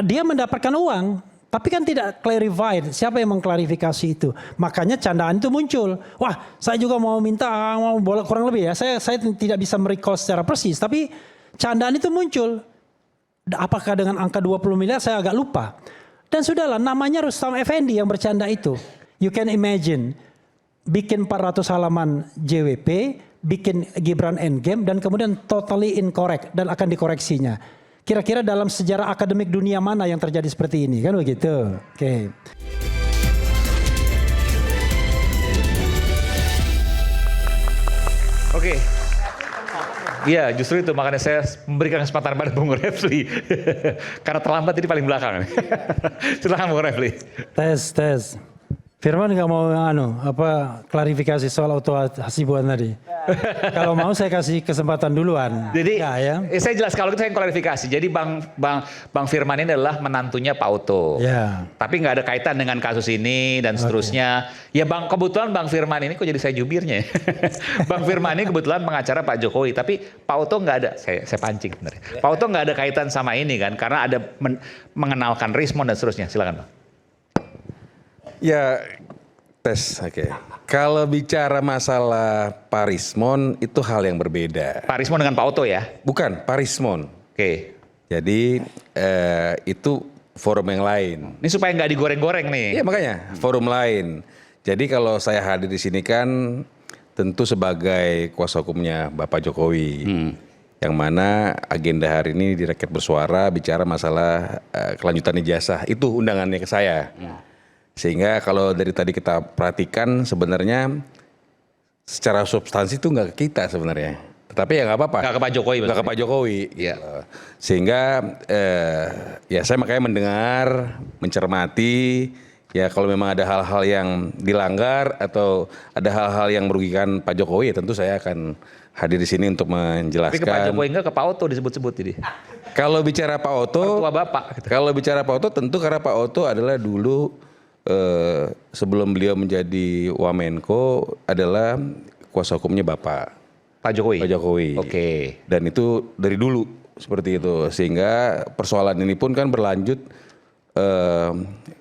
dia mendapatkan uang, tapi kan tidak clarified siapa yang mengklarifikasi itu. Makanya candaan itu muncul. Wah, saya juga mau minta, mau bola kurang lebih ya. Saya tidak bisa merecall secara persis, tapi candaan itu muncul. Apakah dengan angka 20 miliar saya agak lupa. Dan sudahlah, namanya Rustam Effendi yang bercanda itu. You can imagine, bikin 400 halaman JWP, bikin Gibran Endgame, dan kemudian totally incorrect, dan akan dikoreksinya. Kira-kira dalam sejarah akademik dunia mana yang terjadi seperti ini, kan begitu. Oke. Oke. Iya, justru itu makanya saya memberikan kesempatan pada Bung Refli. Karena terlambat ini paling belakang. Silakan Bung Refli. Tes. Firman nggak mau klarifikasi soal auto hasibuan tadi. Kalau mau saya kasih kesempatan duluan. Jadi ya. Saya jelas kalau itu saya klarifikasi. Jadi Bang Firman ini adalah menantunya Pak Oto. Ya. Tapi nggak ada kaitan dengan kasus ini dan seterusnya. Ya kebetulan Bang Firman ini kok jadi saya jubirnya. Bang Firman ini kebetulan pengacara Pak Jokowi. Tapi Pak Oto nggak ada. Saya pancing sebenarnya. Pak Oto nggak ada kaitan sama ini kan. Karena ada mengenalkan Rismon dan seterusnya. Silakan Bang. Ya, tes, oke. Kalau bicara masalah Pak Rismon itu hal yang berbeda. Pak Rismon dengan Pak Oto ya? Bukan, Pak Rismon. Oke. Jadi itu forum yang lain. Ini supaya nggak digoreng-goreng nih. Iya makanya, forum lain. Jadi kalau saya hadir di sini kan tentu sebagai kuasa hukumnya Bapak Jokowi. Yang mana agenda hari ini di Rakyat Bersuara bicara masalah kelanjutan ijazah. Itu undangannya ke saya. Sehingga kalau dari tadi kita perhatikan sebenarnya secara substansi itu nggak ke kita sebenarnya. Tetapi ya nggak apa-apa. Nggak ke Pak Jokowi. Nggak ke Pak Jokowi. Iya. Sehingga ya saya makanya mendengar, mencermati. Ya kalau memang ada hal-hal yang dilanggar atau ada hal-hal yang merugikan Pak Jokowi, ya tentu saya akan hadir di sini untuk menjelaskan. Tapi ke Pak Jokowi enggak, ke Pak Oto disebut-sebut jadi. Kalau bicara Pak Oto, Mertua Bapak. Kalau bicara Pak Oto tentu karena Pak Oto adalah dulu sebelum beliau menjadi Wamenko adalah kuasa hukumnya Pak Jokowi. Pak Jokowi. Oke. Dan itu dari dulu seperti itu. Sehingga persoalan ini pun kan berlanjut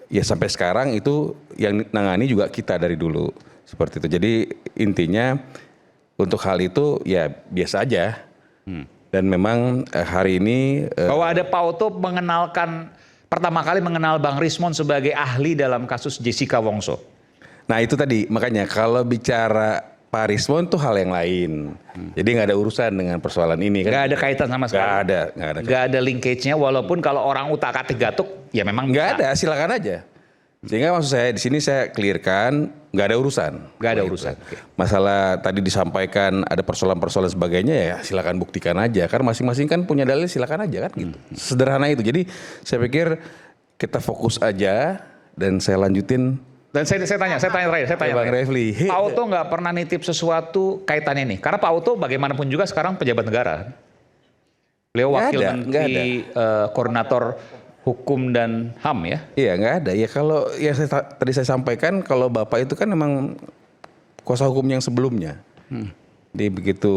ya sampai sekarang itu yang nangani juga kita dari dulu seperti itu. Jadi intinya untuk hal itu ya biasa aja. Dan memang hari ini bahwa ada Pak Oto pertama kali mengenal Bang Rismon sebagai ahli dalam kasus Jessica Wongso. Nah itu tadi makanya kalau bicara Pak Rismon itu hal yang lain. Jadi nggak ada urusan dengan persoalan ini kan. Nggak ada kaitan sama sekali. Nggak ada linkage-nya walaupun kalau orang utak-atik gatuk ya memang nggak ada, silakan aja. Sehingga maksud saya di sini saya clearkan nggak ada urusan. Nggak ada urusan. Okay. Masalah tadi disampaikan ada persoalan-persoalan sebagainya ya silakan buktikan aja. Karena masing-masing kan punya dalil silakan aja kan gitu. Sederhana itu. Jadi saya pikir kita fokus aja dan saya lanjutin. Dan saya tanya Bang Refli. Pak Oto nggak pernah nitip sesuatu kaitannya nih. Karena Pak Oto bagaimanapun juga sekarang pejabat negara. Beliau wakil menteri koordinator hukum dan HAM ya? Iya nggak ada. Ya kalau ya tadi saya sampaikan kalau Bapak itu kan memang kuasa hukum yang sebelumnya. Jadi begitu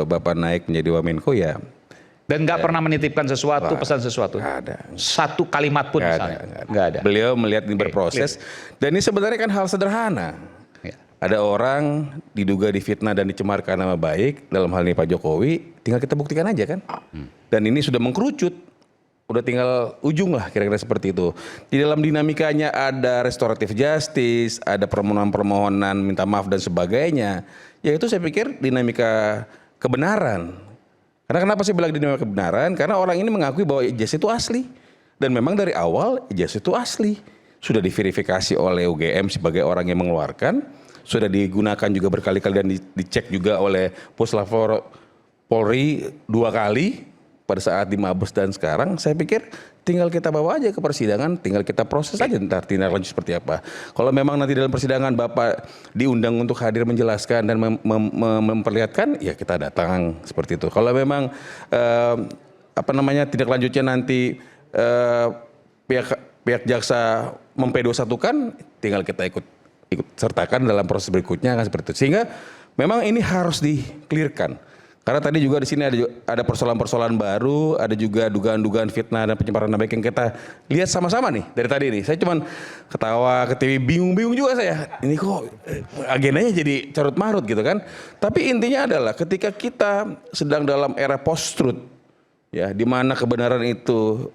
Bapak naik menjadi Wamenko ya. Dan nggak pernah menitipkan sesuatu, pesan sesuatu? Nggak ada. Satu kalimat pun misalnya? Nggak ada. Beliau melihat ini berproses. Dan ini sebenarnya kan hal sederhana. Ya. Ada orang diduga difitnah dan dicemarkan nama baik, dalam hal ini Pak Jokowi, tinggal kita buktikan aja kan. Dan ini sudah mengkerucut. Udah tinggal ujung lah kira-kira seperti itu. Di dalam dinamikanya ada restoratif justice, ada permohonan-permohonan minta maaf dan sebagainya. Ya itu saya pikir dinamika kebenaran. Karena kenapa saya bilang dinamika kebenaran? Karena orang ini mengakui bahwa ijazah itu asli. Dan memang dari awal ijazah itu asli. Sudah diverifikasi oleh UGM sebagai orang yang mengeluarkan. Sudah digunakan juga berkali-kali dan dicek juga oleh Puslapor Polri 2 kali. Pada saat di Mabes dan sekarang saya pikir tinggal kita bawa aja ke persidangan, tinggal kita proses aja ntar tindak lanjut seperti apa. Kalau memang nanti dalam persidangan Bapak diundang untuk hadir menjelaskan dan memperlihatkan, ya kita datang seperti itu. Kalau memang tindak lanjutnya nanti pihak jaksa mempedo-satukan, tinggal kita ikut sertakan dalam proses berikutnya kan seperti itu. Sehingga memang ini harus di-clearkan. Karena tadi juga di sini ada persoalan-persoalan baru, ada juga dugaan-dugaan fitnah dan pencemaran nama baik yang kita lihat sama-sama nih dari tadi nih. Saya cuman ketawa ke TV, bingung-bingung juga saya. Ini kok agendanya jadi carut marut gitu kan. Tapi intinya adalah ketika kita sedang dalam era post-truth, ya, di mana kebenaran itu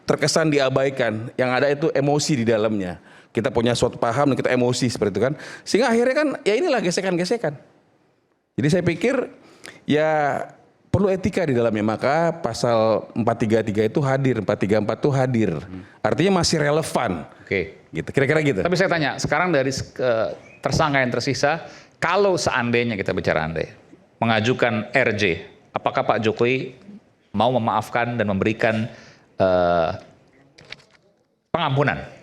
terkesan diabaikan, yang ada itu emosi di dalamnya. Kita punya suatu paham dan kita emosi seperti itu kan. Sehingga akhirnya kan ya inilah gesekan-gesekan. Jadi saya pikir ya perlu etika di dalamnya, maka pasal 433 itu hadir, 434 itu hadir. Artinya masih relevan. Oke. Gitu. Kira-kira gitu. Tapi saya tanya, sekarang dari tersangka yang tersisa, kalau seandainya kita bicara andai, mengajukan RJ, apakah Pak Jokowi mau memaafkan dan memberikan pengampunan?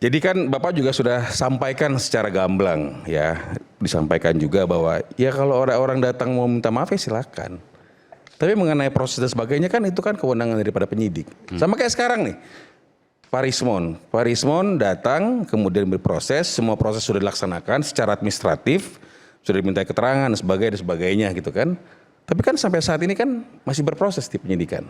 Jadi kan Bapak juga sudah sampaikan secara gamblang ya, disampaikan juga bahwa ya kalau orang-orang datang mau minta maaf ya silakan. Tapi mengenai proses dan sebagainya kan itu kan kewenangan daripada penyidik. Sama kayak sekarang nih, Pak Rismon datang kemudian berproses, semua proses sudah dilaksanakan secara administratif, sudah diminta keterangan dan sebagainya gitu kan. Tapi kan sampai saat ini kan masih berproses di penyidikan.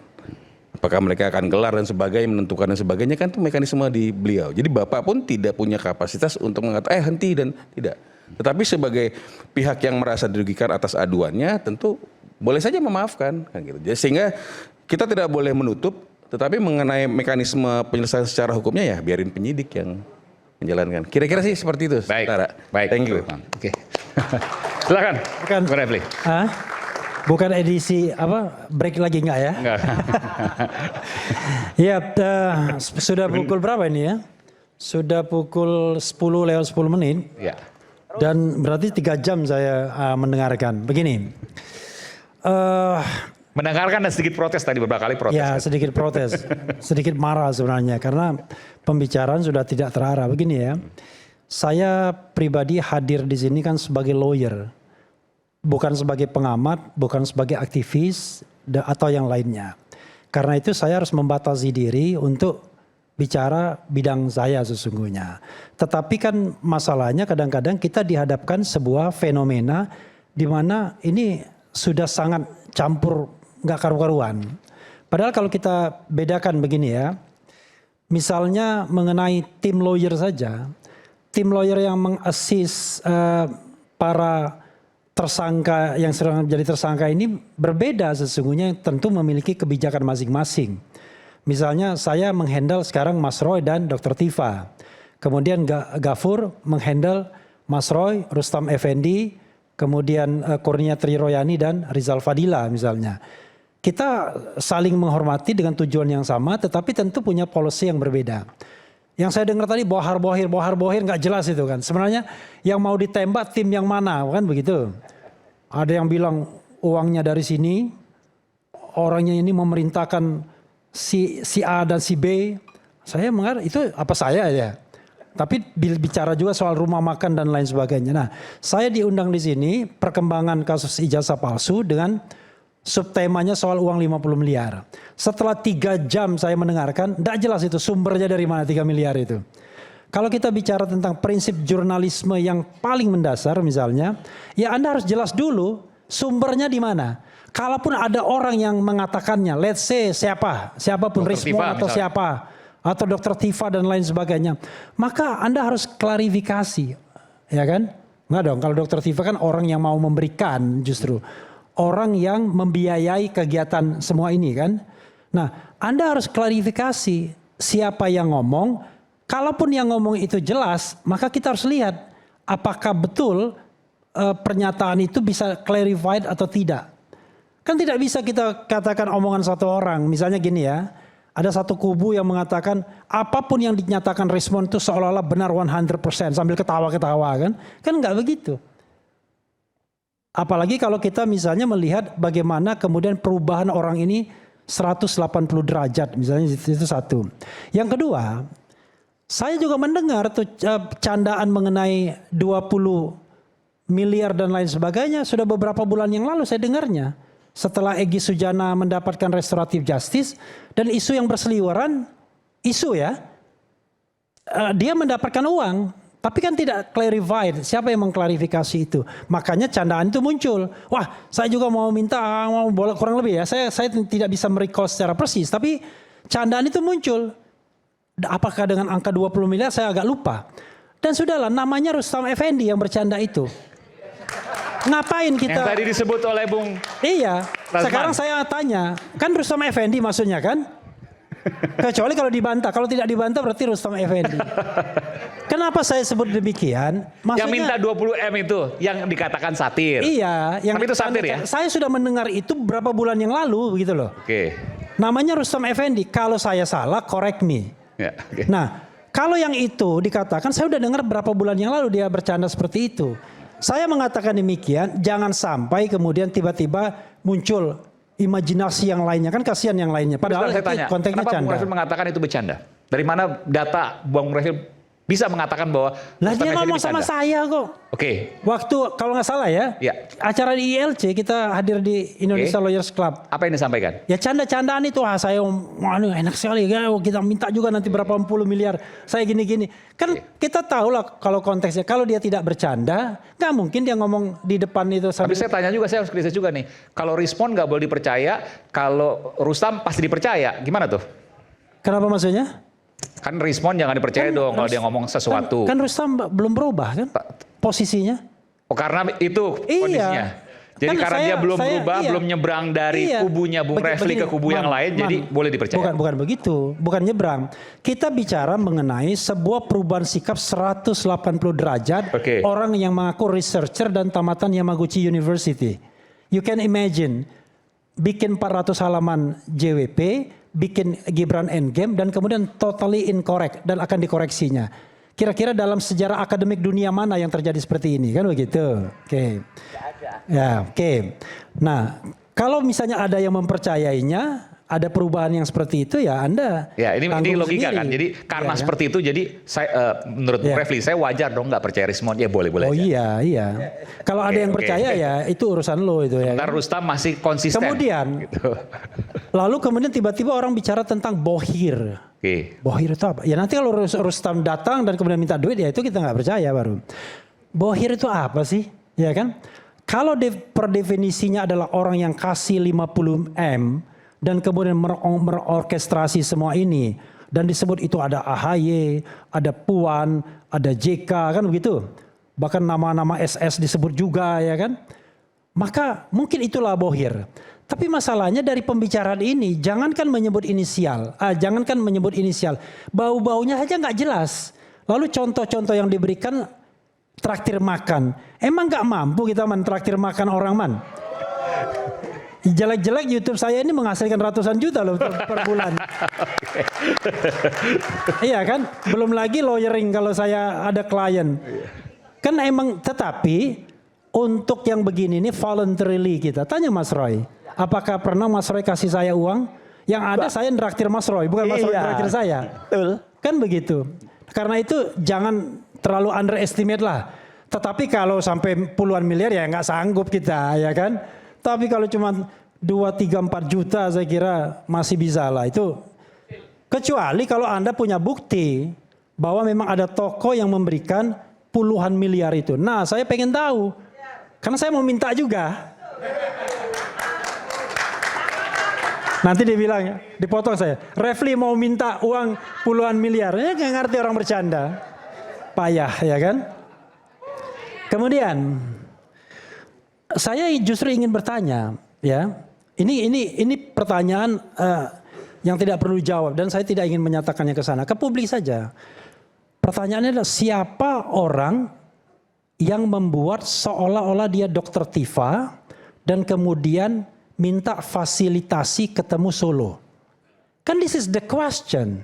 Apakah mereka akan gelar dan sebagainya, menentukan dan sebagainya kan itu mekanisme di beliau. Jadi Bapak pun tidak punya kapasitas untuk mengatakan henti dan tidak. Tetapi sebagai pihak yang merasa dirugikan atas aduannya tentu boleh saja memaafkan kan gitu. Jadi sehingga kita tidak boleh menutup, tetapi mengenai mekanisme penyelesaian secara hukumnya ya biarin penyidik yang menjalankan. Kira-kira sih seperti itu. Baik. Saudara. Baik. Thank you. Oke. Silakan. Bukan. Bung Refli. Bukan edisi apa break lagi enggak ya? Enggak. Ya, sudah pukul berapa ini ya? Sudah pukul 10 lewat 10 menit. Ya. Dan berarti 3 jam saya mendengarkan. Begini. Mendengarkan dan sedikit protes tadi, beberapa kali protes. Ya, sedikit protes. Sedikit marah sebenarnya karena pembicaraan sudah tidak terarah. Begini ya. Saya pribadi hadir di sini kan sebagai lawyer. Bukan sebagai pengamat, bukan sebagai aktivis atau yang lainnya. Karena itu saya harus membatasi diri untuk bicara bidang saya sesungguhnya. Tetapi kan masalahnya kadang-kadang kita dihadapkan sebuah fenomena di mana ini sudah sangat campur nggak karu-karuan. Padahal kalau kita bedakan begini ya, misalnya mengenai tim lawyer saja, tim lawyer yang mengassist para tersangka yang sedang menjadi tersangka ini berbeda sesungguhnya, tentu memiliki kebijakan masing-masing. Misalnya saya menghandle sekarang Mas Roy dan Dr. Tifa. Kemudian Gafur menghandle Mas Roy, Rustam Effendi, kemudian Kurnia Triroyani dan Rizal Fadila misalnya. Kita saling menghormati dengan tujuan yang sama tetapi tentu punya policy yang berbeda. Yang saya dengar tadi bohar-bohir nggak jelas itu kan. Sebenarnya yang mau ditembak tim yang mana kan begitu. Ada yang bilang uangnya dari sini, orangnya ini memerintahkan si A dan si B. Saya mengerti itu apa saya ya. Tapi bicara juga soal rumah makan dan lain sebagainya. Nah, saya diundang di sini perkembangan kasus ijazah palsu dengan subtemanya soal uang 50 miliar. Setelah 3 jam saya mendengarkan, tidak jelas itu sumbernya dari mana 3 miliar itu. Kalau kita bicara tentang prinsip jurnalisme yang paling mendasar misalnya, ya Anda harus jelas dulu sumbernya di mana. Kalaupun ada orang yang mengatakannya, let's say siapapun Rismon atau misalnya, siapa, atau Dr. Tifa dan lain sebagainya, maka Anda harus klarifikasi, ya kan? Enggak dong, kalau Dr. Tifa kan orang yang mau memberikan justru. Orang yang membiayai kegiatan semua ini kan. Nah, Anda harus klarifikasi siapa yang ngomong. Kalaupun yang ngomong itu jelas, maka kita harus lihat apakah betul pernyataan itu bisa clarified atau tidak. Kan tidak bisa kita katakan omongan satu orang. Misalnya gini ya, ada satu kubu yang mengatakan apapun yang dinyatakan Rismon itu seolah-olah benar 100% sambil ketawa-ketawa kan. Kan enggak begitu. Apalagi kalau kita misalnya melihat bagaimana kemudian perubahan orang ini 180 derajat misalnya itu satu. Yang kedua, saya juga mendengar tuh candaan mengenai 20 miliar dan lain sebagainya sudah beberapa bulan yang lalu saya dengarnya. Setelah Egy Sujana mendapatkan restoratif justice dan isu yang berseliweran, isu ya, dia mendapatkan uang tapi kan tidak clarified. Siapa yang mengklarifikasi itu? Makanya candaan itu muncul. Wah, saya juga mau minta mau bola kurang lebih ya. Saya tidak bisa merecall secara persis, tapi candaan itu muncul. Apakah dengan angka 20 miliar saya agak lupa. Dan sudahlah, namanya Rustam Effendi yang bercanda itu. Ngapain kita? Yang tadi disebut oleh Bung Iya, Rasman. sekarang saya tanya, kan Rustam Effendi maksudnya kan? Kecuali kalau dibantah, kalau tidak dibantah berarti Rustam Effendi. Kenapa saya sebut demikian? yang minta 20 M itu yang dikatakan satir. Iya, Tapi itu satir ya? Saya sudah mendengar itu berapa bulan yang lalu begitu loh. Oke. Namanya Rustam Effendi. Kalau saya salah, correct me. Ya, oke. Nah, kalau yang itu dikatakan, saya udah dengar berapa bulan yang lalu dia bercanda seperti itu. Saya mengatakan demikian, jangan sampai kemudian tiba-tiba muncul imajinasi yang lainnya. Kan kasihan yang lainnya. Padahal Saya tanya, konteksnya kenapa Bung canda. Refil mengatakan itu bercanda? Dari mana data Bung Refil bisa mengatakan bahwa Lah Rustam dia Effendi ngomong sama bercanda? saya kok. Oke. Waktu kalau nggak salah ya, Ya. acara di ILC kita hadir di Indonesia Oke. Lawyers Club. Apa yang disampaikan? Ya canda-candaan itu, saya enak sekali ya, kita minta juga nanti berapa puluh miliar, saya gini-gini. Kan kita tahu lah kalau konteksnya, kalau dia tidak bercanda, nggak mungkin dia ngomong di depan itu. Tapi saya tanya juga, saya harus kritis juga nih. Kalau respon nggak boleh dipercaya, kalau Rustam pasti dipercaya. Gimana tuh? Kenapa maksudnya? Kan respon jangan dipercaya dong kalau dia ngomong sesuatu. Kan Rustam belum berubah kan posisinya. Oh, karena itu kondisinya. Jadi Kan karena dia belum berubah, iya. belum nyebrang dari Iya. kubunya Bung Refli ke kubu yang lain, jadi boleh dipercaya. Bukan begitu, bukan nyebrang. Kita bicara mengenai sebuah perubahan sikap 180 derajat Oke. orang yang mengaku researcher dan tamatan Yamaguchi University. You can imagine bikin 400 halaman JWP, bikin Gibran Endgame dan kemudian totally incorrect dan akan dikoreksinya. Kira-kira dalam sejarah akademik dunia mana yang terjadi seperti ini, kan begitu? Oke. Ya, oke. Nah, kalau misalnya ada yang mempercayainya, ada perubahan yang seperti itu, ya Anda Ya, ini tanggung logika sendiri. kan. Jadi karena Iya, seperti itu, jadi saya menurut Bung Iya. Refli, saya wajar dong nggak percaya respon. Ya boleh-boleh Oh aja. iya. Kalau ada yang oke. percaya ya itu urusan lo itu ya. Ntar kan? Rustam masih konsisten. Kemudian, Gitu. lalu kemudian tiba-tiba orang bicara tentang bohir. Oke. Bohir itu apa? Ya nanti kalau Rustam datang dan kemudian minta duit, ya itu kita nggak percaya baru. Bohir itu apa sih? Ya kan? Kalau per definisinya adalah orang yang kasih 50 M dan kemudian merorkestrasi semua ini dan disebut itu ada AHY, ada Puan, ada JK, kan begitu. Bahkan nama-nama SS disebut juga, ya kan? Maka mungkin itulah bohir. Tapi masalahnya dari pembicaraan ini, jangankan menyebut inisial, bau-baunya aja nggak jelas. Lalu contoh-contoh yang diberikan traktir makan, emang nggak mampu kita mentraktir makan orang man? Jelek-jelek YouTube saya ini menghasilkan ratusan juta loh per bulan. Iya kan? Belum lagi lawyering kalau saya ada klien. Kan emang, tetapi untuk yang begini ini voluntarily kita. Tanya Mas Roy, apakah pernah Mas Roy kasih saya uang? Yang ada saya nraktir Mas Roy, bukan Mas Roy nraktir saya. Betul. Kan begitu. Karena itu jangan terlalu underestimate lah. Tetapi kalau sampai puluhan miliar ya nggak sanggup kita, ya kan? Tapi kalau cuma 2, 3, 4 juta saya kira masih bisa lah itu. Kecuali kalau Anda punya bukti bahwa memang ada toko yang memberikan puluhan miliar itu. Nah, saya pengen tahu. Karena saya mau minta juga. Nanti dia bilang, dipotong saya. Refli mau minta uang puluhan miliar. Ya nggak ngerti orang bercanda. Payah, ya kan? Kemudian, saya justru ingin bertanya, ya. Ini pertanyaan yang tidak perlu dijawab dan saya tidak ingin menyatakannya ke sana, ke publik saja. Pertanyaannya adalah siapa orang yang membuat seolah-olah dia Dokter Tifa dan kemudian minta fasilitasi ketemu Solo. Kan this is the question.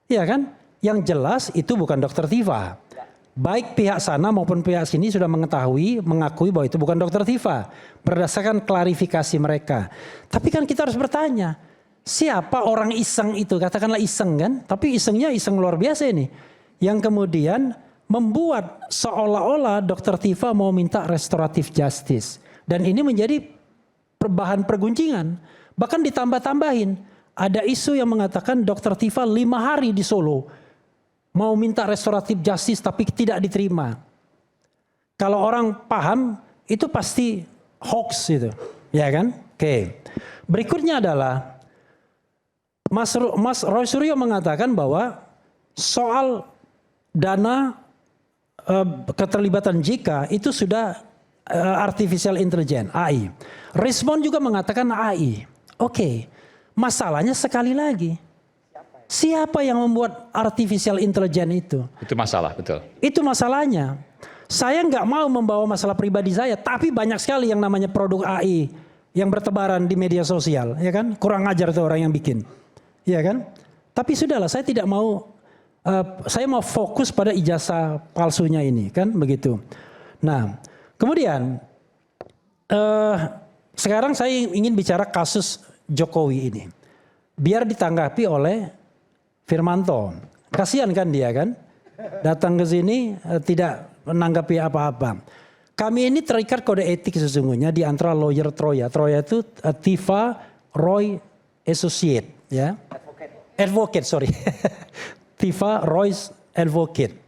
Ya kan? Yang jelas itu bukan Dokter Tifa. Baik pihak sana maupun pihak sini sudah mengakui bahwa itu bukan Dokter Tifa. Berdasarkan klarifikasi mereka. Tapi kan kita harus bertanya, siapa orang iseng itu? Katakanlah iseng kan? Tapi isengnya iseng luar biasa ini. Yang kemudian membuat seolah-olah Dokter Tifa mau minta restoratif justice. Dan ini menjadi bahan perguncingan. Bahkan ditambah-tambahin. Ada isu yang mengatakan Dokter Tifa 5 hari di Solo. mau minta restoratif justice tapi tidak diterima. Kalau orang paham itu pasti hoax itu, ya kan? Oke. Berikutnya adalah Mas Roy Suryo mengatakan bahwa soal dana keterlibatan JICA itu sudah artificial intelligence, AI. Respon juga mengatakan AI. Oke. Masalahnya sekali lagi, siapa yang membuat artificial intelligence itu? Itu masalah, betul. Itu masalahnya. Saya nggak mau membawa masalah pribadi saya, tapi banyak sekali yang namanya produk AI yang bertebaran di media sosial, ya kan? Kurang ajar tuh orang yang bikin, ya kan? Tapi sudahlah, saya tidak mau. Saya mau fokus pada ijazah palsunya ini, kan begitu. Nah, kemudian sekarang saya ingin bicara kasus Jokowi ini, biar ditanggapi oleh Firmanto. Kasihan kan dia kan, datang ke sini tidak menanggapi apa-apa. Kami ini terikat kode etik sesungguhnya di antara lawyer Troya. Troya itu Tifa Roy Associate, ya. Advocate, sorry. Tifa Roy's Advocate.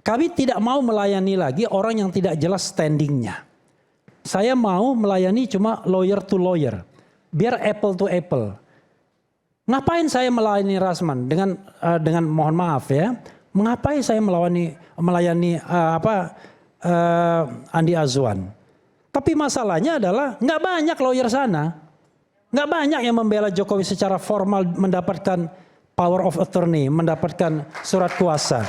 Kami tidak mau melayani lagi orang yang tidak jelas standingnya. Saya mau melayani cuma lawyer to lawyer. Biar apple to apple. Ngapain saya melayani Rasman dengan mohon maaf ya. Mengapain saya melayani Andi Azwan. Tapi masalahnya adalah nggak banyak lawyer sana. Nggak banyak yang membela Jokowi secara formal mendapatkan power of attorney, mendapatkan surat kuasa.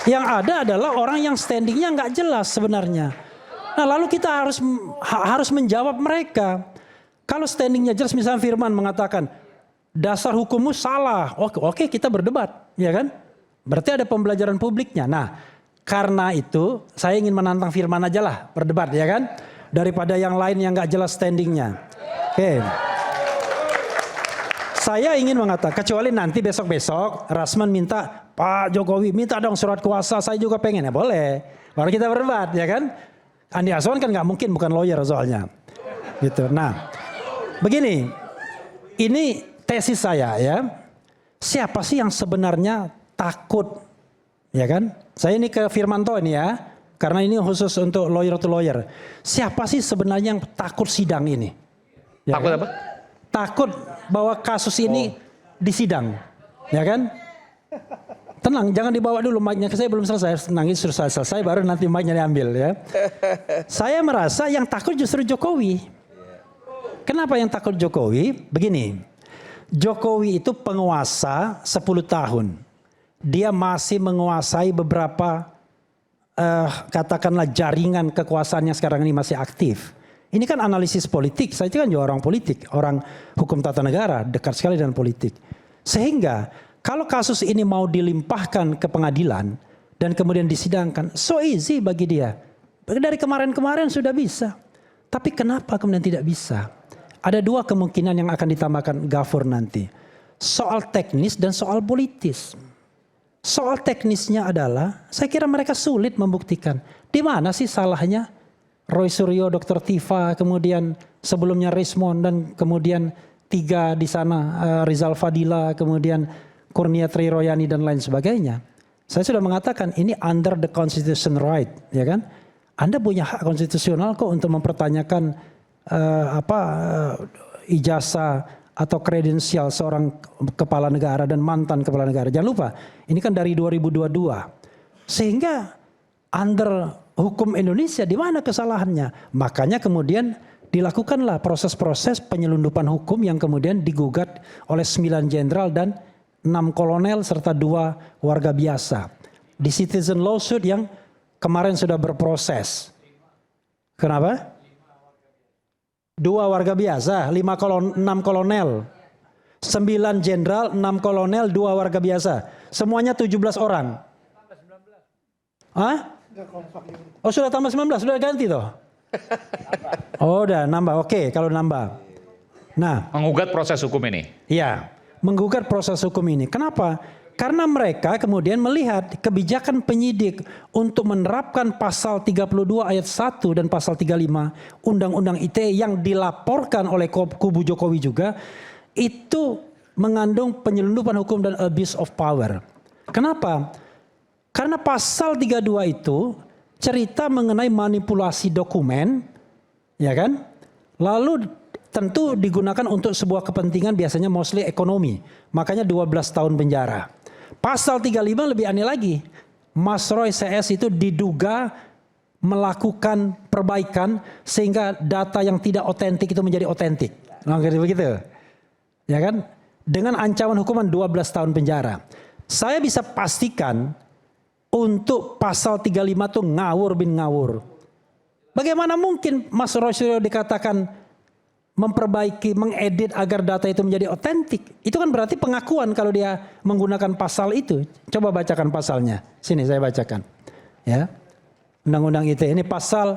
Yang ada adalah orang yang standingnya nggak jelas sebenarnya. Nah lalu kita harus menjawab mereka. Kalau standingnya jelas, misalnya Firman mengatakan dasar hukummu salah, oke kita berdebat, ya kan? Berarti ada pembelajaran publiknya. Nah karena itu saya ingin menantang Firman aja lah berdebat, ya kan? Daripada yang lain yang nggak jelas standingnya. Oke. Saya ingin mengatakan, kecuali nanti besok-besok Rasman minta, Pak Jokowi minta dong surat kuasa, saya juga pengen, ya boleh. Baru kita berdebat, ya kan? Andi Azwan kan nggak mungkin, bukan lawyer soalnya. Gitu. Nah, begini, ini tesis saya ya. Siapa sih yang sebenarnya takut, ya kan? Saya ini ke Firmanto ini ya, karena ini khusus untuk lawyer to lawyer. Siapa sih sebenarnya yang takut sidang ini? Ya Takut kan? apa? Takut bahwa kasus ini disidang, ya kan? Tenang, jangan dibawa dulu mic-nya, saya belum selesai, nangis sudah selesai, baru nanti mic-nya diambil ya. Saya merasa yang takut justru Jokowi. Kenapa yang takut Jokowi? Begini, Jokowi itu penguasa 10 tahun. Dia masih menguasai beberapa katakanlah jaringan kekuasaan yang sekarang ini masih aktif. Ini kan analisis politik, saya itu kan juga orang politik, orang hukum tata negara, dekat sekali dengan politik. Sehingga kalau kasus ini mau dilimpahkan ke pengadilan dan kemudian disidangkan, so easy bagi dia. Dari kemarin-kemarin sudah bisa. Tapi kenapa kemudian tidak bisa? Ada dua kemungkinan yang akan ditambahkan Gafur nanti. Soal teknis dan soal politis. Soal teknisnya adalah, saya kira mereka sulit membuktikan. Di mana sih salahnya? Roy Suryo, Dr. Tifa, kemudian sebelumnya Rismon, dan kemudian 3 di sana, Rizal Fadila, kemudian Kurnia Triroyani dan lain sebagainya. Saya sudah mengatakan ini under the constitution right, ya kan? Anda punya hak konstitusional kok untuk mempertanyakan ijazah atau kredensial seorang kepala negara dan mantan kepala negara. Jangan lupa, ini kan dari 2022. Sehingga under hukum Indonesia di mana kesalahannya? Makanya kemudian dilakukanlah proses-proses penyelundupan hukum yang kemudian digugat oleh 9 jenderal dan 6 kolonel serta 2 warga biasa. Di citizen lawsuit yang kemarin sudah berproses. Kenapa? 2 warga biasa, 6 kolonel. 9 jenderal, 6 kolonel, 2 warga biasa. Semuanya 17 orang. Hah? Oh sudah tambah 19, sudah ganti toh? Oh udah nambah, oke kalau nambah. Nah. Menggugat proses hukum ini. Iya, menggugat proses hukum ini. Kenapa? Karena mereka kemudian melihat kebijakan penyidik untuk menerapkan pasal 32 ayat 1 dan pasal 35 Undang-Undang ITE yang dilaporkan oleh kubu Jokowi juga, itu mengandung penyelundupan hukum dan abuse of power. Kenapa? Karena pasal 32 itu cerita mengenai manipulasi dokumen, ya kan? Lalu tentu digunakan untuk sebuah kepentingan biasanya mostly ekonomi. Makanya 12 tahun penjara. Pasal 35 lebih aneh lagi. Mas Roy CS itu diduga melakukan perbaikan sehingga data yang tidak otentik itu menjadi otentik. Ngerti begitu? Ya kan? Dengan ancaman hukuman 12 tahun penjara. Saya bisa pastikan untuk pasal 35 itu ngawur bin ngawur. Bagaimana mungkin Mas Roy Suryo dikatakan memperbaiki, mengedit agar data itu menjadi otentik? Itu kan berarti pengakuan kalau dia menggunakan pasal itu. Coba bacakan pasalnya. Sini saya bacakan. Ya. Undang-Undang ITE ini pasal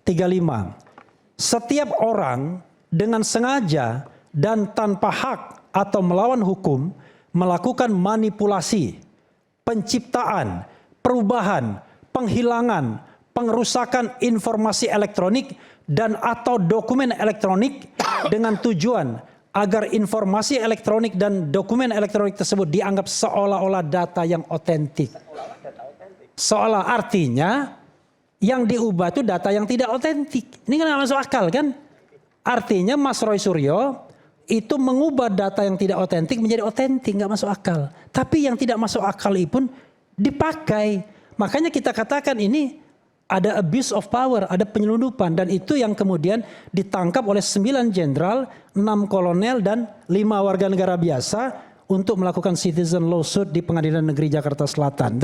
35. Setiap orang dengan sengaja dan tanpa hak atau melawan hukum melakukan manipulasi, penciptaan, perubahan, penghilangan, pengerusakan informasi elektronik dan atau dokumen elektronik dengan tujuan agar informasi elektronik dan dokumen elektronik tersebut dianggap seolah-olah data yang otentik. Seolah artinya yang diubah itu data yang tidak otentik. Ini kan nggak masuk akal kan? Artinya Mas Roy Suryo itu mengubah data yang tidak otentik menjadi otentik, nggak masuk akal. Tapi yang tidak masuk akal itu pun dipakai. Makanya kita katakan ini ada abuse of power, ada penyelundupan. Dan itu yang kemudian ditangkap oleh 9 jenderal, 6 kolonel, dan 5 warga negara biasa untuk melakukan citizen lawsuit di Pengadilan Negeri Jakarta Selatan.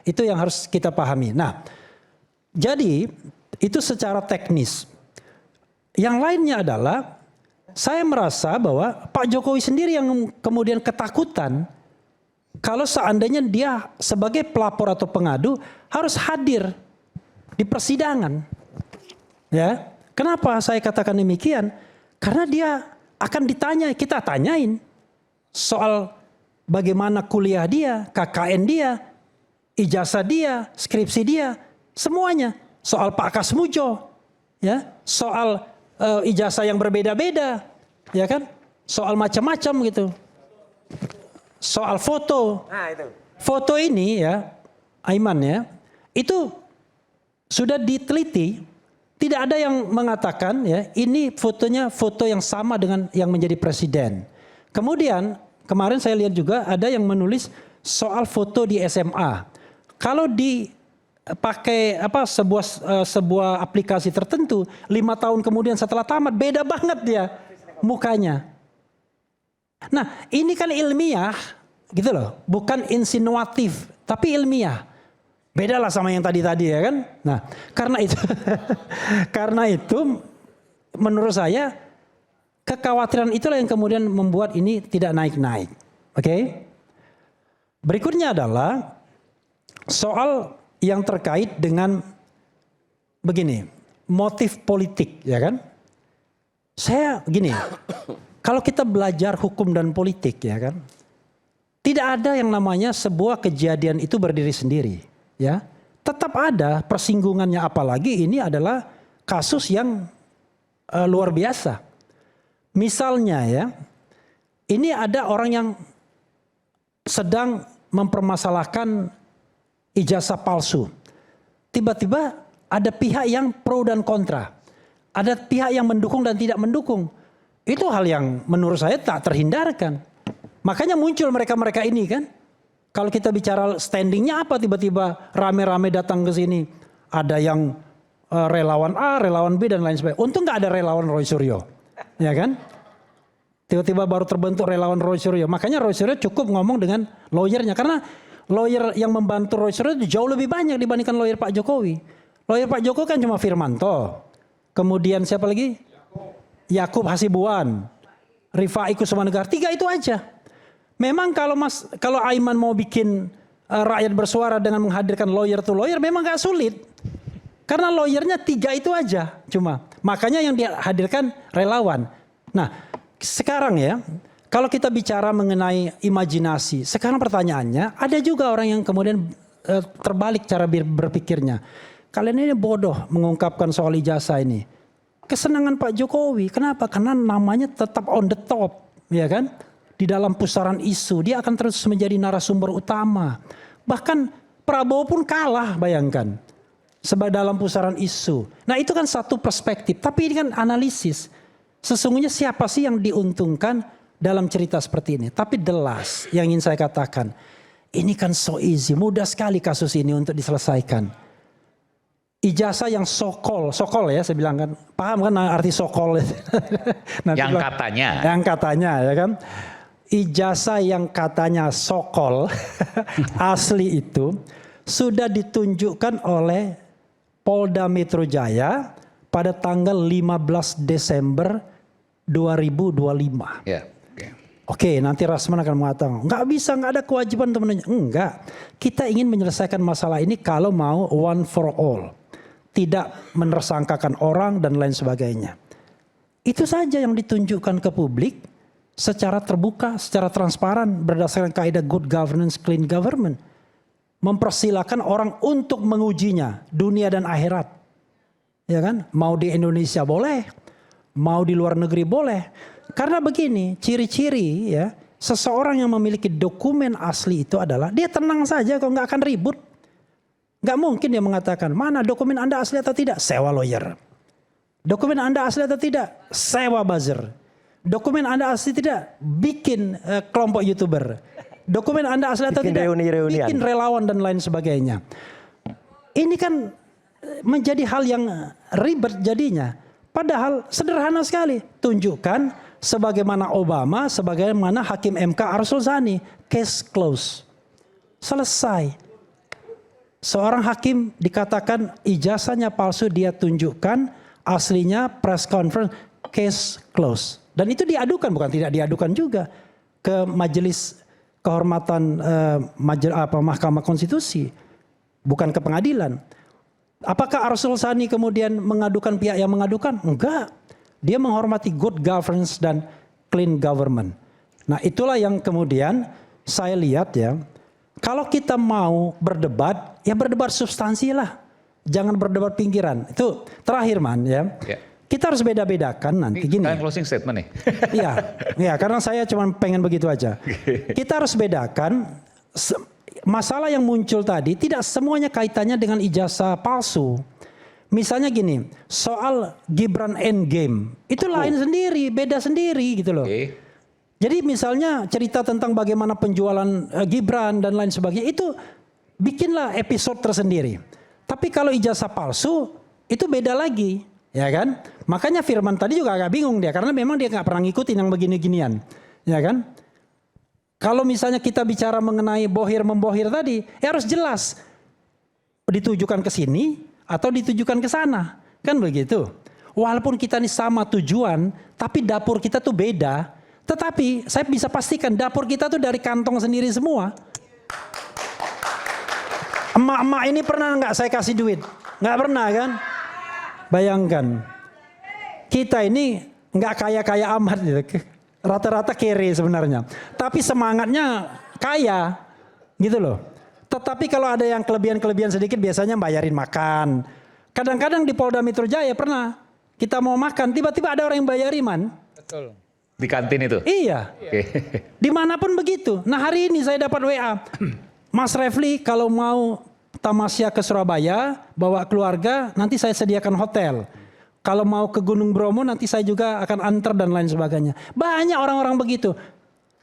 Itu yang harus kita pahami. Nah, jadi itu secara teknis. Yang lainnya adalah saya merasa bahwa Pak Jokowi sendiri yang kemudian ketakutan kalau seandainya dia sebagai pelapor atau pengadu harus hadir di persidangan. Ya. Kenapa saya katakan demikian? Karena dia akan ditanya, kita tanyain soal bagaimana kuliah dia, KKN dia, ijazah dia, skripsi dia, semuanya. Soal Pak Kasmujo, ya, soal ijazah yang berbeda-beda, ya kan? Soal macam-macam gitu. Soal foto. Nah, itu. Foto ini ya, Aiman ya, itu sudah diteliti, tidak ada yang mengatakan ya ini fotonya foto yang sama dengan yang menjadi presiden. Kemudian kemarin saya lihat juga ada yang menulis soal foto di SMA. Kalau dipakai sebuah aplikasi tertentu, 5 tahun kemudian setelah tamat beda banget dia mukanya. Nah ini kan ilmiah gitu loh, bukan insinuatif tapi ilmiah. Beda lah sama yang tadi-tadi ya kan. Nah karena itu karena itu menurut saya kekhawatiran itulah yang kemudian membuat ini tidak naik-naik. Oke? Berikutnya adalah soal yang terkait dengan begini, motif politik ya kan. Saya gini, kalau kita belajar hukum dan politik ya kan, tidak ada yang namanya sebuah kejadian itu berdiri sendiri. Ya, tetap ada persinggungannya, apalagi ini adalah kasus yang luar biasa. Misalnya ya, ini ada orang yang sedang mempermasalahkan ijazah palsu. Tiba-tiba ada pihak yang pro dan kontra. Ada pihak yang mendukung dan tidak mendukung. Itu hal yang menurut saya tak terhindarkan. Makanya muncul mereka-mereka ini kan. Kalau kita bicara standingnya apa, tiba-tiba rame-rame datang ke sini. Ada yang relawan A, relawan B dan lain sebagainya. Untung nggak ada relawan Roy Suryo, ya kan? Tiba-tiba baru terbentuk relawan Roy Suryo. Makanya Roy Suryo cukup ngomong dengan lawyernya, karena lawyer yang membantu Roy Suryo itu jauh lebih banyak dibandingkan lawyer Pak Jokowi. Lawyer Pak Jokowi kan cuma Firmanto, kemudian siapa lagi? Yakub Hasibuan, Rifai Kussumanegara, 3 itu aja. Memang kalau Aiman mau bikin rakyat bersuara dengan menghadirkan lawyer to lawyer memang gak sulit. Karena lawyernya 3 itu aja cuma. Makanya yang dihadirkan relawan. Nah sekarang ya, kalau kita bicara mengenai imajinasi, sekarang pertanyaannya ada juga orang yang kemudian terbalik cara berpikirnya. Kalian ini bodoh mengungkapkan soal ijazah ini. Kesenangan Pak Jokowi, kenapa? Karena namanya tetap on the top, ya kan? Di dalam pusaran isu, dia akan terus menjadi narasumber utama. Bahkan Prabowo pun kalah, bayangkan. Sebab dalam pusaran isu. Nah itu kan satu perspektif. Tapi ini kan analisis. Sesungguhnya siapa sih yang diuntungkan dalam cerita seperti ini. Tapi the last yang ingin saya katakan. Ini kan so easy. Mudah sekali kasus ini untuk diselesaikan. Ijazah yang sokol ya saya bilang kan. Paham kan arti sokol? Yang katanya. Yang katanya ya kan. Ijazah yang katanya sokol asli itu sudah ditunjukkan oleh Polda Metro Jaya pada tanggal 15 Desember 2025. Ya. Oke, nanti Rasman akan mengatakan, nggak bisa, nggak ada kewajiban untuk menunjuk. Enggak, kita ingin menyelesaikan masalah ini kalau mau one for all. Tidak menersangkakan orang dan lain sebagainya. Itu saja yang ditunjukkan ke publik secara terbuka, secara transparan, berdasarkan kaidah good governance, clean government. Mempersilahkan orang untuk mengujinya, dunia dan akhirat. Ya kan? Mau di Indonesia boleh, mau di luar negeri boleh. Karena begini, ciri-ciri ya, seseorang yang memiliki dokumen asli itu adalah dia tenang saja kok, nggak akan ribut. Nggak mungkin dia mengatakan, mana dokumen Anda asli atau tidak? Sewa lawyer. Dokumen Anda asli atau tidak? Sewa buzzer. Dokumen Anda asli tidak? Bikin kelompok YouTuber. Dokumen Anda asli atau tidak? Bikin relawan dan lain sebagainya. Ini kan menjadi hal yang ribet jadinya. Padahal sederhana sekali. Tunjukkan sebagaimana Obama, sebagaimana Hakim MK Arsul Sani. Case close. Selesai. Seorang hakim dikatakan ijazahnya palsu, dia tunjukkan aslinya, press conference, case close. Dan itu diadukan, bukan tidak diadukan juga ke majelis kehormatan Mahkamah Konstitusi, bukan ke pengadilan. Apakah Arsul Sani kemudian mengadukan pihak yang mengadukan? Enggak. Dia menghormati good governance dan clean government. Nah itulah yang kemudian saya lihat ya. Kalau kita mau berdebat, ya berdebat substansi lah. Jangan berdebat pinggiran. Itu terakhir Man ya. Kita harus beda-bedakan nanti gini. Kalian closing statement nih. Iya, karena saya cuma pengen begitu aja. Kita harus bedakan masalah yang muncul tadi tidak semuanya kaitannya dengan ijazah palsu. Misalnya gini, soal Gibran Endgame itu lain sendiri, beda sendiri gitu loh. Jadi misalnya cerita tentang bagaimana penjualan Gibran dan lain sebagainya itu bikinlah episode tersendiri. Tapi kalau ijazah palsu itu beda lagi, ya kan? Makanya Firman tadi juga agak bingung dia karena memang dia nggak pernah ngikutin yang begini-ginian, ya kan? Kalau misalnya kita bicara mengenai bohir membohir tadi, ya harus jelas ditujukan ke sini atau ditujukan ke sana, kan begitu. Walaupun kita ini sama tujuan, tapi dapur kita tuh beda. Tetapi saya bisa pastikan dapur kita tuh dari kantong sendiri semua. Emak-emak ini pernah nggak saya kasih duit? Nggak pernah kan? Bayangkan, kita ini nggak kaya-kaya amat gitu. Rata-rata kere sebenarnya. Tapi semangatnya kaya gitu loh. Tetapi kalau ada yang kelebihan-kelebihan sedikit biasanya bayarin makan. Kadang-kadang di Polda Metro Jaya pernah kita mau makan tiba-tiba ada orang yang bayarin Man. Betul. Di kantin itu? Iya. Dimanapun begitu. Nah hari ini saya dapat WA. Mas Refli kalau mau tamasya ke Surabaya bawa keluarga nanti saya sediakan hotel. Kalau mau ke Gunung Bromo nanti saya juga akan antar dan lain sebagainya. Banyak orang-orang begitu.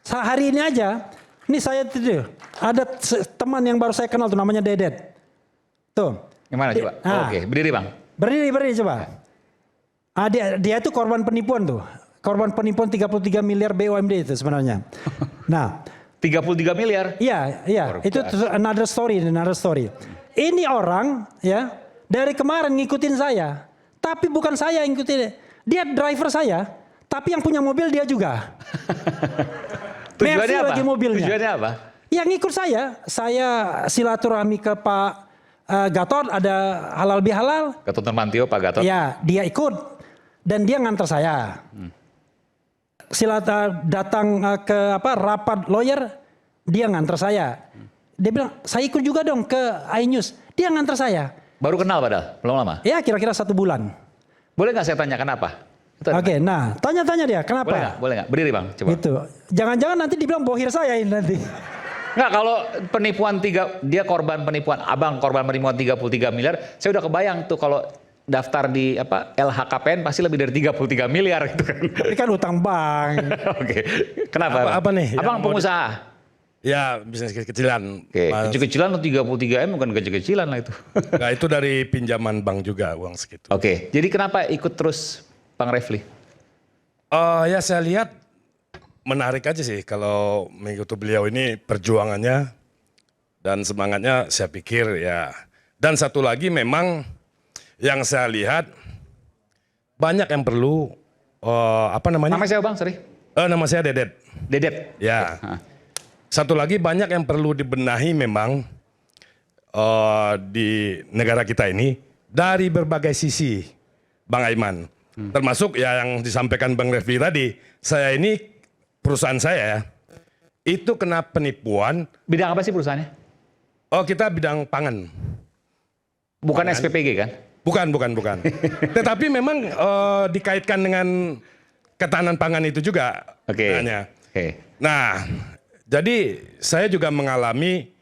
Hari ini aja, ini saya tuh ada teman yang baru saya kenal tuh namanya Dedet. Tuh. Gimana coba? Oke, berdiri Bang. Berdiri coba. Dia itu korban penipuan tuh. Korban penipuan 33 miliar BUMD itu sebenarnya. Nah. 33 miliar? Iya. Itu another story. Ini orang ya dari kemarin ngikutin saya. Tapi bukan saya yang ngikutin. Dia driver saya. Tapi yang punya mobil dia juga. Tujuannya apa? Lagi mobilnya. Tujuannya apa? Yang ngikut saya silaturahmi ke Pak Gatot, ada halal bihalal. Gatot Nurmantio, Pak Gatot. Ya, dia ikut. Dan dia nganter saya. Datang ke rapat lawyer, dia nganter saya. Dia bilang, saya ikut juga dong ke iNews. Dia nganter saya. Baru kenal padahal, belum lama? Ya kira-kira 1 bulan. Boleh nggak saya tanya kenapa? Oke, nah tanya-tanya dia kenapa? Boleh nggak? Berdiri Bang, coba. Gitu. Jangan-jangan nanti dibilang bohir saya ini nanti. Nggak, kalau penipuan dia korban penipuan, abang korban penipuan 33 miliar, saya udah kebayang tuh kalau daftar di LHKPN pasti lebih dari 33 miliar gitu kan. Ini kan utang bank. Oke, kenapa? Apa nih? Abang yang mau pengusaha. Ya, bisnis kecil-kecilan. Oke, Mas. kecil-kecilan 33 M bukan kecil-kecilan lah itu. Nah, itu dari pinjaman bank juga uang segitu. Oke, jadi kenapa ikut terus Bang Refli? Ya saya lihat menarik aja sih kalau mengikuti beliau ini perjuangannya dan semangatnya saya pikir ya. Dan satu lagi memang yang saya lihat banyak yang perlu apa namanya? Nama saya Bang, sorry. Nama saya Dedet. Dedet. Ya. Satu lagi banyak yang perlu dibenahi memang di negara kita ini dari berbagai sisi, Bang Aiman. Termasuk ya yang disampaikan Bang Refli tadi. Saya ini perusahaan saya itu kena penipuan. Bidang apa sih perusahaannya? Oh, kita bidang pangan. Bukan SPPG kan? Bukan. Tetapi memang dikaitkan dengan ketahanan pangan itu juga. Oke. Makanya. Oke. Nah, jadi saya juga mengalami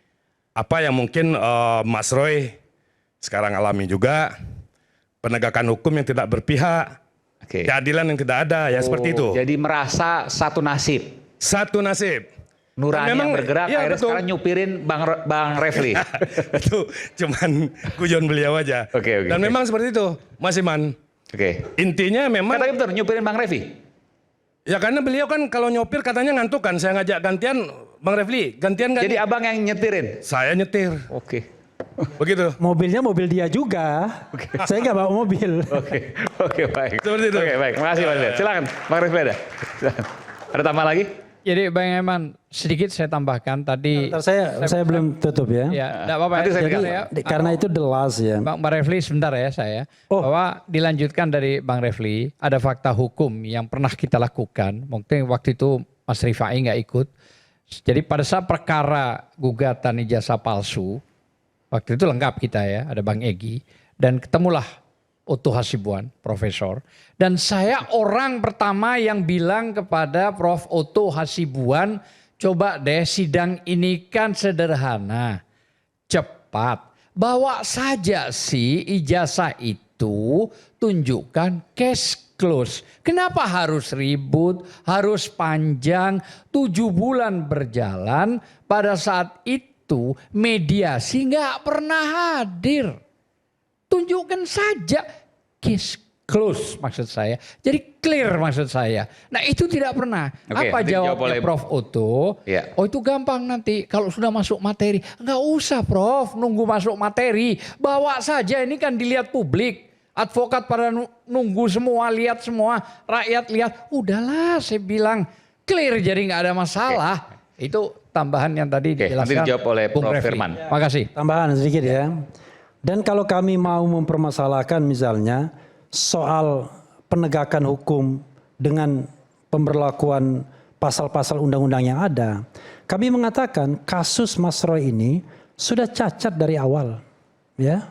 apa yang mungkin Mas Roy sekarang alami juga, penegakan hukum yang tidak berpihak, Oke. keadilan yang tidak ada, ya seperti itu. Jadi merasa satu nasib. Satu nasib. Nurani yang bergerak, iya, akhirnya betul. sekarang nyupirin Bang Refli. Itu cuman guyon beliau aja. Oke. Dan memang seperti itu, Mas Iman. Oke. Intinya memang, Katanya betul, nyupirin Bang Refli. ya karena beliau kan kalau nyopir katanya ngantuk kan, saya ngajak gantian, Bang Refli, gantian gak Jadi nih? abang yang nyetirin. Saya nyetir, Oke. begitu. Mobilnya mobil dia juga. Saya nggak bawa mobil. Oke, baik. Seperti itu. Oke, baik. Makasih Bang Refli. Silakan, Bang Refli ada. Silakan. Ada tambah lagi? Jadi Bang Eman, sedikit saya tambahkan tadi. Ntar saya belum tutup ya. Ya, enggak apa-apa. Nanti saya Jadi dengar. Karena itu the last ya. Bang Refli sebentar ya saya. Oh. Bahwa dilanjutkan dari Bang Refli, ada fakta hukum yang pernah kita lakukan. Mungkin waktu itu Mas Rifai nggak ikut. Jadi pada saat perkara gugatan ijazah palsu, waktu itu lengkap kita ya, ada Bang Egy. Dan ketemulah Otto Hasibuan, profesor. Dan saya orang pertama yang bilang kepada Prof. Otto Hasibuan, coba deh sidang ini kan sederhana, cepat. Bawa saja sih ijazah itu, tunjukkan cash close. Kenapa harus ribut, harus panjang, 7 bulan berjalan, pada saat itu mediasi nggak pernah hadir. Tunjukkan saja case close maksud saya. Jadi clear maksud saya. Nah itu tidak pernah. Oke, Apa nanti dijawab jawabnya oleh- Prof. Otto? Iya. Oh itu gampang nanti kalau sudah masuk materi. Enggak usah Prof, nunggu masuk materi. Bawa saja, ini kan dilihat publik. Advokat pada nunggu semua, lihat semua. Rakyat lihat. Udahlah saya bilang clear jadi nggak ada masalah. Itu tambahan yang tadi Oke, dijelaskan. nanti dijawab oleh Bung Prof. Refli. Firman. Makasih. Tambahan sedikit ya. Dan kalau kami mau mempermasalahkan misalnya soal penegakan hukum dengan pemberlakuan pasal-pasal undang-undang yang ada, kami mengatakan kasus Mas Roy ini sudah cacat dari awal, ya.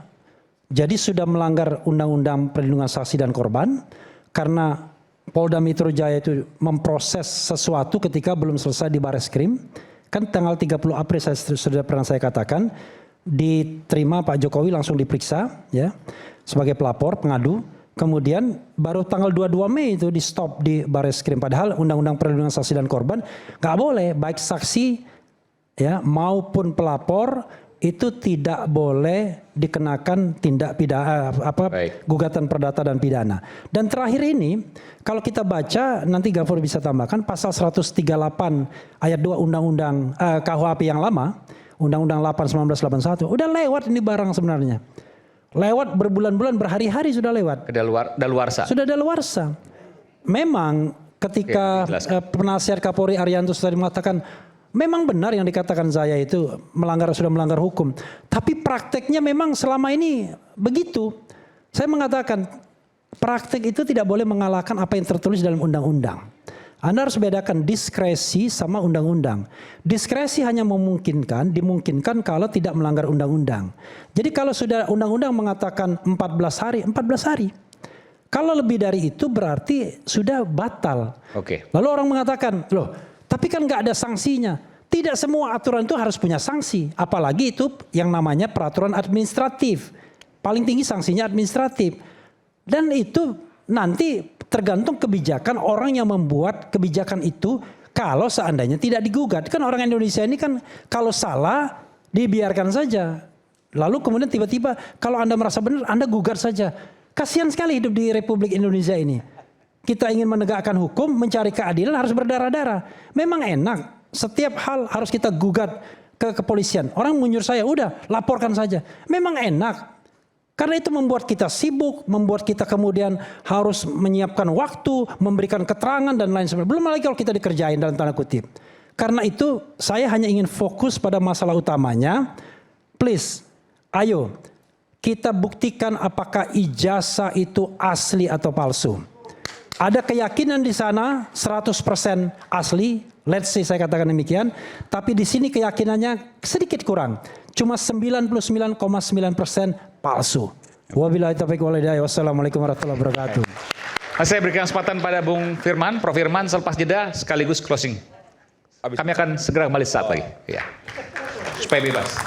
Jadi sudah melanggar Undang-Undang Perlindungan Saksi dan Korban karena Polda Metro Jaya itu memproses sesuatu ketika belum selesai di Bareskrim. Kan tanggal 30 April sudah pernah saya katakan, diterima Pak Jokowi langsung diperiksa ya sebagai pelapor pengadu, kemudian baru tanggal 22 Mei itu di stop di Bareskrim, padahal Undang-Undang Perlindungan Saksi dan Korban nggak boleh baik saksi ya maupun pelapor itu tidak boleh dikenakan tindak pidana Baik. gugatan perdata dan pidana. Dan terakhir ini kalau kita baca nanti Gafur bisa tambahkan pasal 138 ayat 2 Undang-Undang KUHP yang lama, Undang-Undang 8 1981 udah lewat ini barang sebenarnya. Lewat berbulan-bulan, berhari-hari sudah lewat. Daluarsa. Sudah daluarsa. Memang ketika Oke, dijelaskan. penasihat Kapolri Arianto tadi mengatakan memang benar yang dikatakan saya itu sudah melanggar hukum. Tapi prakteknya memang selama ini begitu. Saya mengatakan praktek itu tidak boleh mengalahkan apa yang tertulis dalam undang-undang. Anda harus bedakan diskresi sama undang-undang. Diskresi hanya dimungkinkan kalau tidak melanggar undang-undang. Jadi kalau sudah undang-undang mengatakan 14 hari, 14 hari. Kalau lebih dari itu berarti sudah batal. Oke. Lalu orang mengatakan, loh tapi kan nggak ada sanksinya. Tidak semua aturan itu harus punya sanksi. Apalagi itu yang namanya peraturan administratif. Paling tinggi sanksinya administratif. Dan itu nanti tergantung kebijakan orang yang membuat kebijakan itu kalau seandainya tidak digugat. Kan orang Indonesia ini kan kalau salah dibiarkan saja. Lalu kemudian tiba-tiba kalau Anda merasa benar Anda gugat saja. Kasihan sekali hidup di Republik Indonesia ini. Kita ingin menegakkan hukum, mencari keadilan harus berdarah-darah. Memang enak. Setiap hal harus kita gugat ke kepolisian. Orang menyuruh saya, udah laporkan saja. Memang enak. Karena itu membuat kita sibuk, membuat kita kemudian harus menyiapkan waktu, memberikan keterangan dan lain sebagainya. Belum lagi kalau kita dikerjain dalam tanda kutip. Karena itu saya hanya ingin fokus pada masalah utamanya. Please, ayo kita buktikan apakah ijazah itu asli atau palsu. Ada keyakinan di sana 100% asli, let's say saya katakan demikian, tapi di sini keyakinannya sedikit kurang, cuma 99,9% palsu. Wabillahi taufiq wal hidayah. Wassalamualaikum warahmatullahi wabarakatuh. Saya berikan kesempatan pada Bung Firman, Prof Firman selepas jeda sekaligus closing. Kami akan segera kembali saat lagi, ya. Supaya bebas.